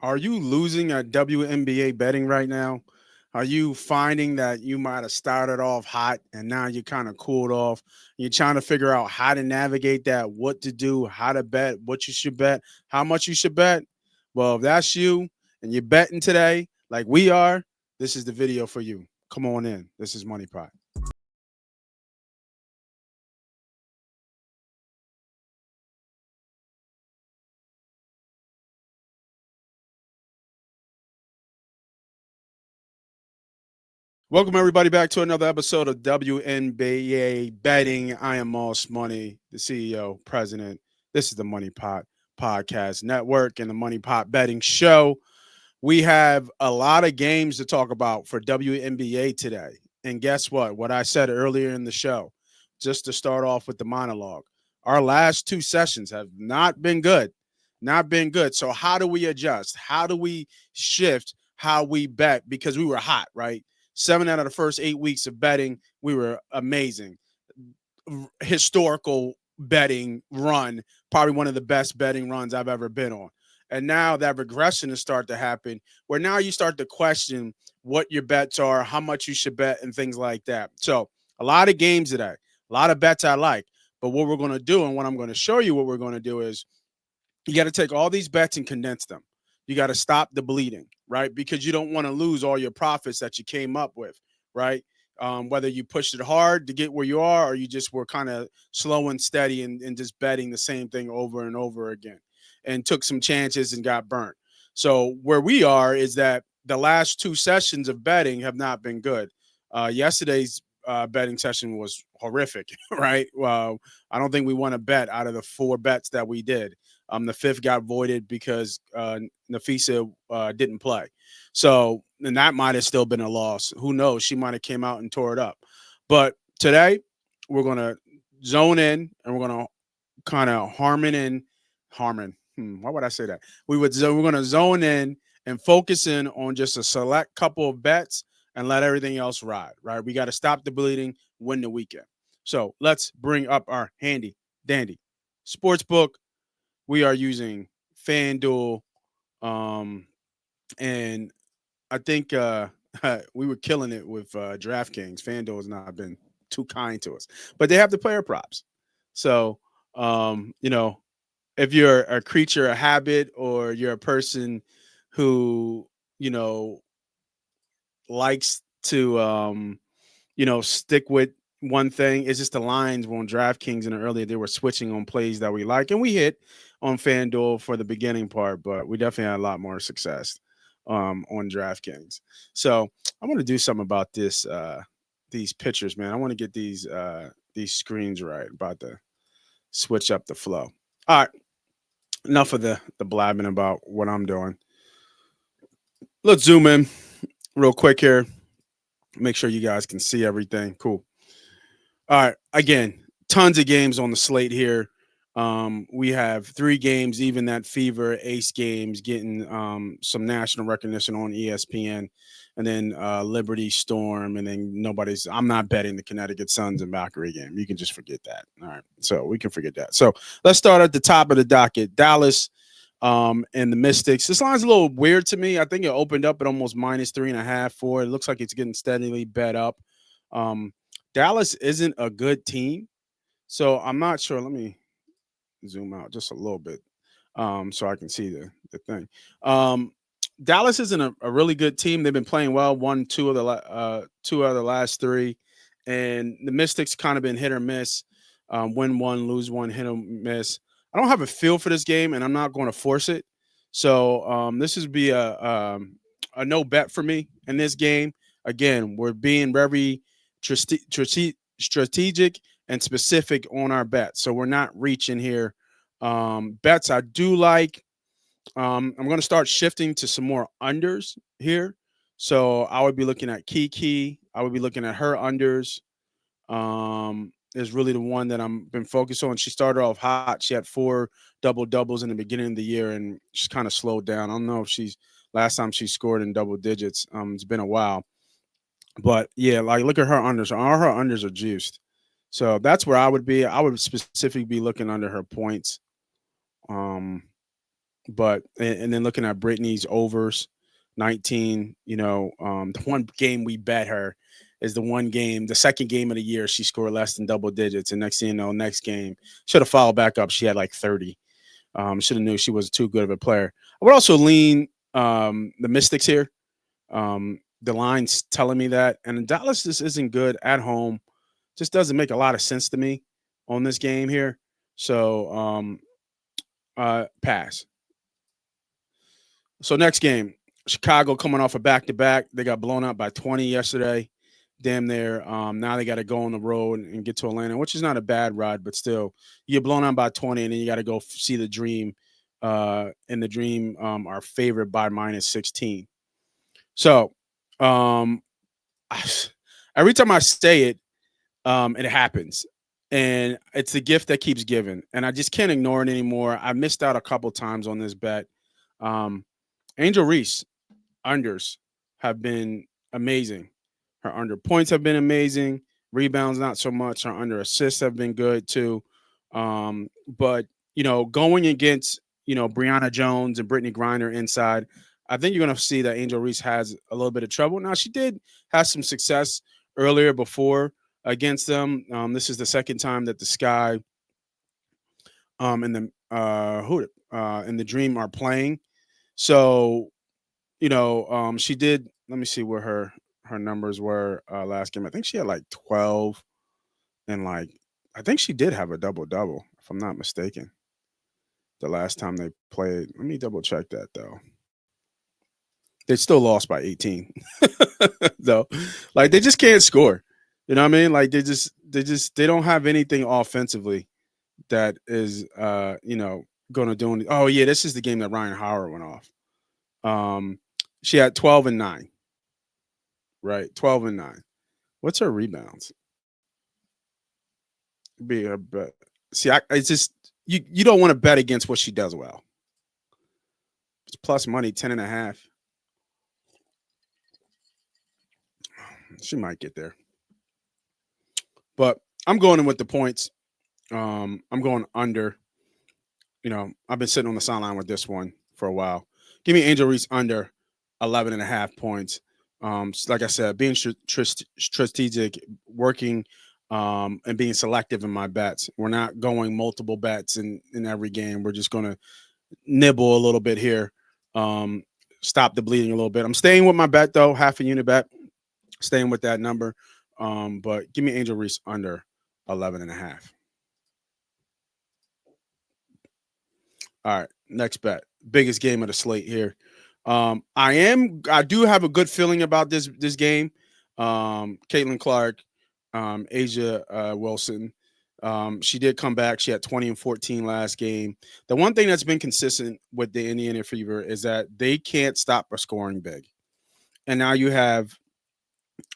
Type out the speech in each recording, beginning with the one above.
Are you losing at WNBA betting right now? Are you finding that you might have started off hot and now you kind of cooled off? You're trying to figure out how to navigate that, what to do, how to bet, what you should bet, how much you should bet. Well, if that's you and you're betting today, like we are, this is the video for you. Come on in. This is Money Pot. Welcome everybody back to another episode of WNBA Betting. I am Moss Money, the CEO, president. This is the Money Pot Podcast Network and the Money Pot Betting Show. We have a lot of games to talk about for WNBA today. And guess what? What I said earlier in the show, just to start off with the monologue, our last two sessions have not been good. Not been good. So how do we adjust? How do we shift how we bet? Because we were hot, right? 7 out of the first 8 weeks of betting, we were amazing. Historical betting run, probably one of the best betting runs I've ever been on. And now that regression has started to happen, where now you start to question what your bets are, how much you should bet, and things like that. So a lot of games today, a lot of bets I like. But what we're going to do, and what I'm going to show you what we're going to do is you got to take all these bets and condense them. You got to stop the bleeding, right? Because you don't want to lose all your profits that you came up with, right? Whether you pushed it hard to get where you are, or you just were kind of slow and steady and just betting the same thing over and over again and took some chances and got burnt. So where we are is that the last two sessions of betting have not been good. Yesterday's betting session was horrific, right? Well, I don't think we won a bet out of the four bets that we did. The fifth got voided because Nafisa didn't play. So, and that might have still been a loss. Who knows? She might have came out and tore it up. But today, we're going to zone in and we're going to kind of harmon. Why would I say that? We're going to zone in and focus in on just a select couple of bets and let everything else ride, right? We got to stop the bleeding, win the weekend. So let's bring up our handy dandy sports book. We are using FanDuel, um, and I think we were killing it with DraftKings. FanDuel has not been too kind to us, but they have the player props. So, you know, if you're a creature of habit or you're a person who, you know, likes to, stick with one thing, it's just the lines on DraftKings and earlier they were switching on plays that we like, and we hit on FanDuel for the beginning part, but we definitely had a lot more success on DraftKings. So I want to do something about these pictures, man. I want to get these screens right. About to switch up the flow. All right, enough of the blabbing about what I'm doing. Let's zoom in real quick here. Make sure you guys can see everything. Cool. All right. Again, tons of games on the slate here. We have three games, even that Fever Ace games getting some national recognition on ESPN, and then Liberty Storm, and then I'm not betting the Connecticut Suns and Valkyrie game. You can just forget that. All right. So we can forget that. So let's start at the top of the docket. Dallas and the Mystics. This line's a little weird to me. I think it opened up at almost minus 3.5, 4. It looks like it's getting steadily bet up. Um, Dallas isn't a good team, so I'm not sure. Let me zoom out just a little bit so I can see the thing. Dallas isn't a really good team. They've been playing well, won two of the last three, and the Mystics kind of been hit or miss. Win one, lose one, hit or miss. I don't have a feel for this game, and I'm not going to force it. So this would be a no bet for me in this game. Again, we're being very strategic and specific on our bets, so we're not reaching here. Bets I do like. I'm going to start shifting to some more unders here. So I would be looking at Kiki. I would be looking at her unders. Is really the one that I'm been focused on. She started off hot. She had four double doubles in the beginning of the year, and she's kind of slowed down. I don't know if she's last time she scored in double digits. It's been a while, but yeah, like look at her unders. All her unders are juiced. So that's where I would be. I would specifically be looking under her points. Um, But and then looking at Brittany's overs, 19. The one game we bet her is the one game, the second game of the year, she scored less than double digits, and next thing you know, next game should have followed back up. She had like 30. Should have knew she was too good of a player. I would also lean the Mystics here. The line's telling me that, and Dallas just isn't good at home. Just doesn't make a lot of sense to me on this game here. So pass. So next game, Chicago coming off a back to back. They got blown out by 20 yesterday. Damn near. Now they got to go on the road and get to Atlanta, which is not a bad ride, but still, you get blown out by 20, and then you got to go see the Dream. And the Dream are favored by -16. So um, every time I say it, it happens. And it's the gift that keeps giving. And I just can't ignore it anymore. I missed out a couple times on this bet. Um, Angel Reese unders have been amazing. Her under points have been amazing. Rebounds, not so much. Her under assists have been good too. But going against Brianna Jones and Brittany Griner inside, I think you're going to see that Angel Reese has a little bit of trouble. Now she did have some success earlier before against them. This is the second time that the Sky and the and the Dream are playing. So she did. Let me see where her numbers were last game. I think she had like 12, and I think she did have a double double, if I'm not mistaken. The last time they played, let me double check that though. They still lost by 18, though. Like they just can't score. You know what I mean? Like they don't have anything offensively that is going to do anything. Oh yeah, this is the game that Ryan Howard went off. She had 12 and 9. Right, 12 and 9. What's her rebounds? Be a bet. See, it's just you don't want to bet against what she does well. It's plus money, 10.5. She might get there, but I'm going in with the points. I'm going under. I've been sitting on the sideline with this one for a while. Give me Angel Reese under 11.5 points. Like I said, being strategic, working, and being selective in my bets. We're not going multiple bets in every game. We're just going to nibble a little bit here, stop the bleeding a little bit. I'm staying with my bet, though, half a unit bet, staying with that number. But give me Angel Reese under 11.5. All right, next bet. Biggest game of the slate here. I do have a good feeling about this game. Caitlin Clark, Asia Wilson. She did come back. She had 20 and 14 last game. The one thing that's been consistent with the Indiana Fever is that they can't stop a scoring big. And now you have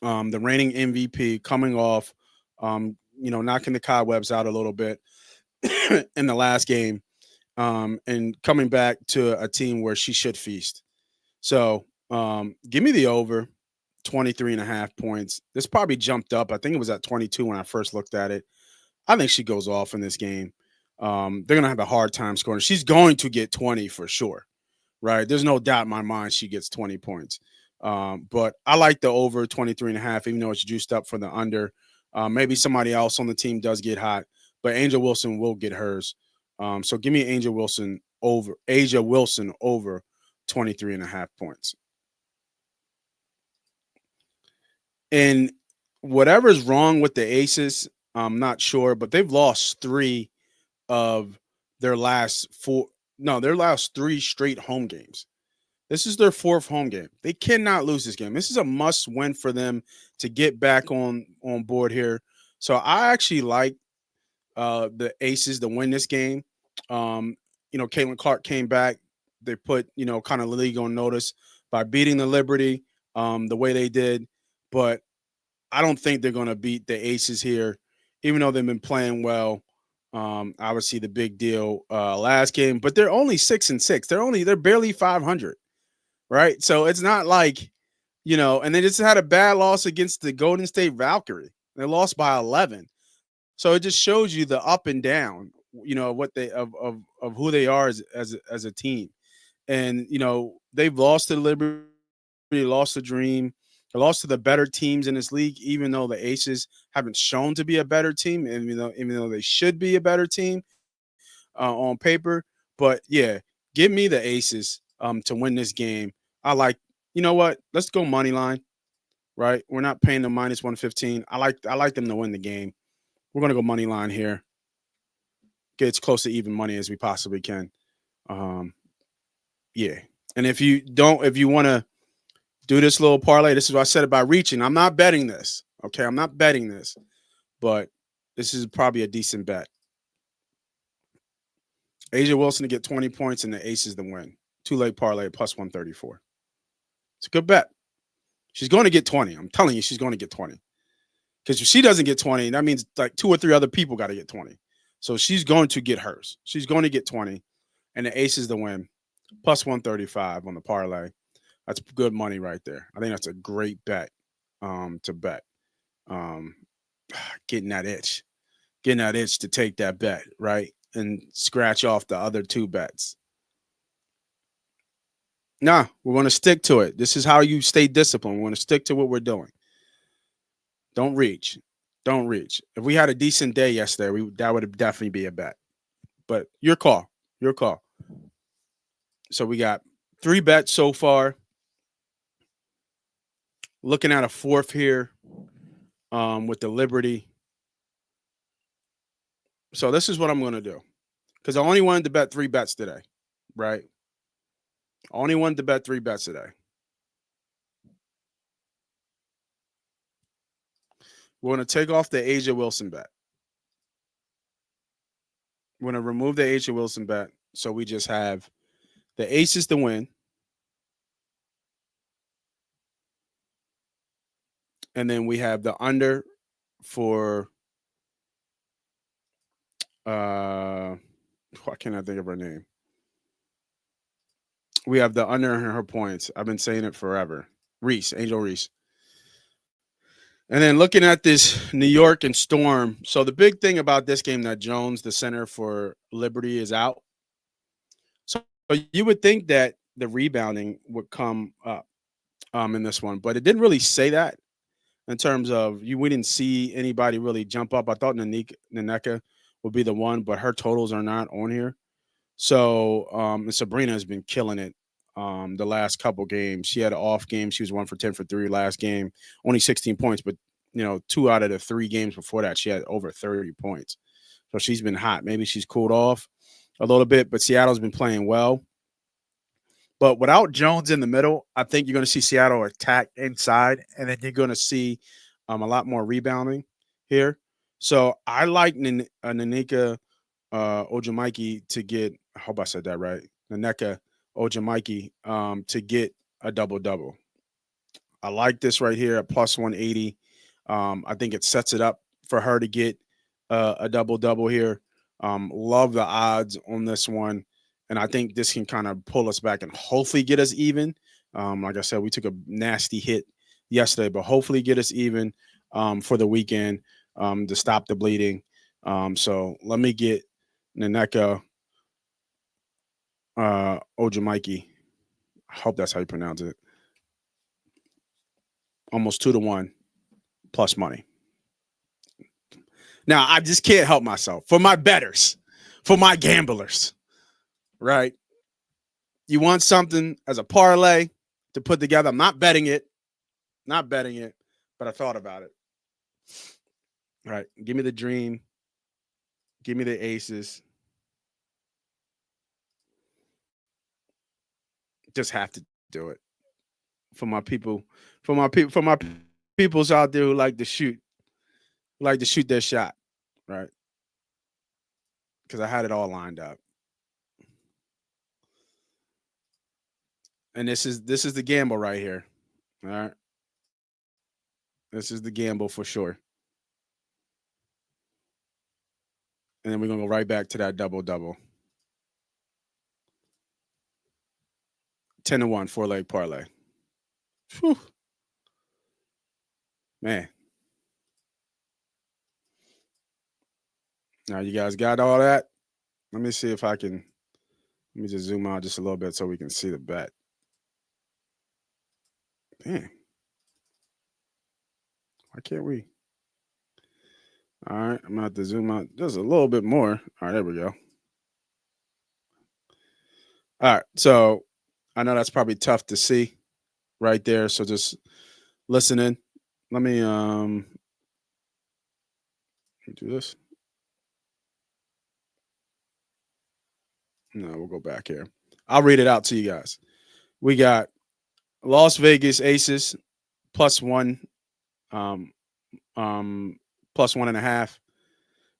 the reigning MVP coming off, knocking the cobwebs out a little bit in the last game, and coming back to a team where she should feast. So give me the over 23.5 points. This probably jumped up. I think it was at 22 when I first looked at it. I think she goes off in this game. They're going to have a hard time scoring. She's going to get 20 for sure, right? There's no doubt in my mind she gets 20 points. But I like the over 23.5, even though it's juiced up for the under. Maybe somebody else on the team does get hot, but Angel Wilson will get hers. So give me Asia Wilson over 23.5 points. And whatever's wrong with the Aces, I'm not sure, but they've lost 3 of their last 4. No, their last 3 straight home games. This is their 4th home game. They cannot lose this game. This is a must win for them to get back on board here. So I actually like the Aces to win this game. Caitlin Clark came back. They put, kind of the league on notice by beating the Liberty the way they did. But I don't think they're going to beat the Aces here, even though they've been playing well. Obviously, the big deal last game, but they're only 6-6. They're barely 500, right? So it's not like, and they just had a bad loss against the Golden State Valkyrie. They lost by 11. So it just shows you the up and down, what they of who they are as a team. And they've lost to the Liberty, lost the Dream, they lost to the better teams in this league, even though the Aces haven't shown to be a better team, and even though they should be a better team on paper. But yeah, give me the Aces to win this game. I like, you know what? Let's go money line. Right, we're not paying them -115. I like them to win the game. We're gonna go money line here. Get as close to even money as we possibly can. Um, yeah. And if you want to do this little parlay, this is what I said about reaching. I'm not betting this. Okay, I'm not betting this, but this is probably a decent bet. Asia Wilson to get 20 points and the Aces to win. Two leg parlay +134. It's a good bet. She's going to get 20. I'm telling you, she's going to get 20. Because if she doesn't get 20, that means like 2 or 3 other people got to get 20. So she's going to get hers. She's going to get 20, and the Aces to win +135 on the parlay. That's good money right there. I think that's a great bet to bet. Um, getting that itch to take that bet, right, and scratch off the other 2 bets. Nah, we're going to stick to it. This is how you stay disciplined. We're going to stick to what we're doing. Don't reach. Don't reach. If we had a decent day yesterday, that would definitely be a bet. But your call. Your call. So we got 3 bets so far. Looking at a 4th here with the Liberty. So this is what I'm going to do. Because I only wanted to bet 3 bets today, right? I only wanted to bet 3 bets today. We're going to take off the Asia Wilson bet. We're going to remove the Asia Wilson bet. So we just have the Aces to win. And then we have the under for why can't I think of her name? We have the under her points. I've been saying it forever. Angel Reese. And then looking at this New York and Storm. So the big thing about this game that Jones, the center for Liberty, is out. So you would think that the rebounding would come up in this one, but it didn't really say that in terms of we didn't see anybody really jump up. I thought Naneka would be the one, but her totals are not on here. So and Sabrina has been killing it the last couple games. She had an off game. She was 1 for 10 for 3 last game, only 16 points, but 2 out of the 3 games before that, she had over 30 points. So she's been hot. Maybe she's cooled off a little bit, but Seattle's been playing well. But without Jones in the middle, I think you're going to see Seattle attack inside, and then you're going to see a lot more rebounding here. So I like Nanika Ojamaiki to get, I hope I said that right, Naneka Ojamaiki to get a double-double. I like this right here at +180. I think it sets it up for her to get a double-double here. Love the odds on this one. And I think this can kind of pull us back and hopefully get us even. Like I said, we took a nasty hit yesterday, but hopefully get us even for the weekend to stop the bleeding. So let me get Naneka Ojamaiki. I hope that's how you pronounce it. Almost 2-1 plus money. Now, I just can't help myself. For my bettors, for my gamblers, right? You want something as a parlay to put together. I'm not betting it, but I thought about it. All right, give me the dream. Give me the aces. Just have to do it for my people, for my peoples out there who like to shoot their shot, right? Because I had it all lined up, and this is the gamble right here. All right, this is the gamble for sure. And then we're gonna go right back to that double. 10-1 4-leg parlay. Whew. Man. Now you guys got all that? Let me see if I can Let me just zoom out just a little bit so we can see the bet. Damn. Why can't we? All right. I'm going to have to zoom out just a little bit more. All right. There we go. All right. So I know that's probably tough to see right there. So just listen in. Let me do this. No, we'll go back here. I'll read it out to you guys. We got Las Vegas Aces +1, um, +1.5.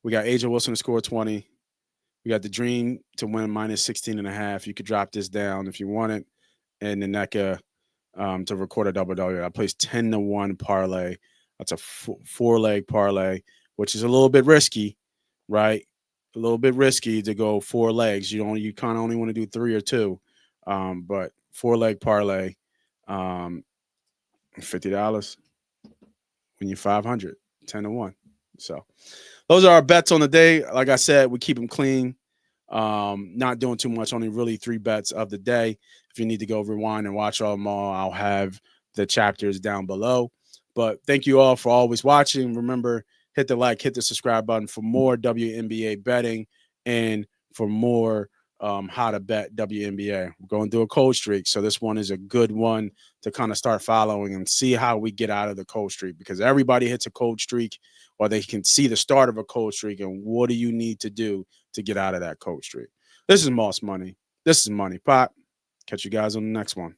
We got Asia Wilson to score 20. We got the Dream to win -16.5. You could drop this down if you want it. And the NECA to record a double double. I placed 10-1 parlay. That's a four-leg parlay, which is a little bit risky, right? A little bit risky to go 4 legs. You kind of only want to do 3 or 2, but 4-leg parlay, $50 when you're 500, 10-1. So those are our bets on the day. Like I said, we keep them clean. Not doing too much, only really 3 bets of the day. If you need to go rewind and watch all them all, I'll have the chapters down below. But thank you all for always watching. Remember, hit the like, hit the subscribe button for more WNBA betting and for more how to bet WNBA. We're going through a cold streak, so this one is a good one to kind of start following and see how we get out of the cold streak, because everybody hits a cold streak or they can see the start of a cold streak, and what do you need to do to get out of that cold streak? This is Moss Money. This is Money Pot. Catch you guys on the next one.